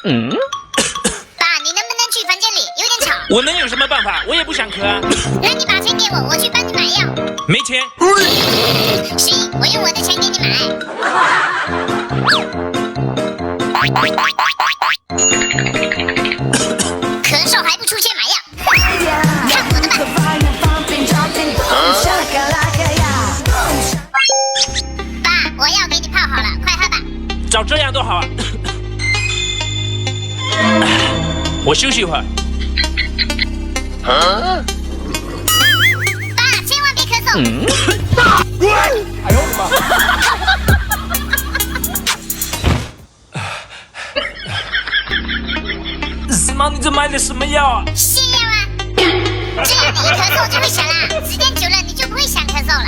爸，你能不能去房间里？有点吵。我能有什么办法？我也不想咳啊。那你把钱给我，我去帮你买药。没钱。行，我用我的钱给你买。咳嗽还不出现买药，看我的吧！爸，我药给你泡好了，快喝吧。早这样多好啊！我休息一会儿。爸，千万别咳嗽。哎呦我的妈！四毛，你这买的什么药啊？泻药啊！这样你一咳嗽就会响啦，时间久了你就不会想咳嗽了。